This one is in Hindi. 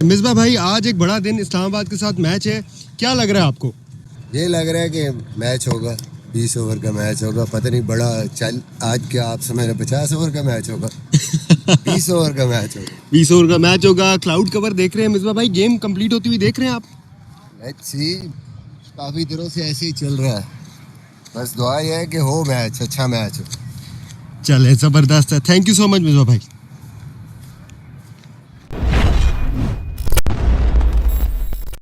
मिसबा भाई, आज एक बड़ा दिन, इस्लामाबाद के साथ मैच है, क्या लग रहा है आपको? ये लग रहा है कि मैच होगा, 20 ओवर का मैच होगा। पता नहीं बड़ा चल, आज क्या आप समझ रहे 50 ओवर का मैच होगा? 20 ओवर का मैच होगा। 20 ओवर का मैच होगा। क्लाउड कवर देख रहे हैं मिसबा भाई, गेम कंप्लीट होती हुई देख रहे हैं आप? लेट्स सी, काफ़ी दिनों से ऐसे ही चल रहा है। बस दुआ ये है कि हो मैच, अच्छा मैच हो। चले, ज़बरदस्त है। Thank you so much Misbah भाई।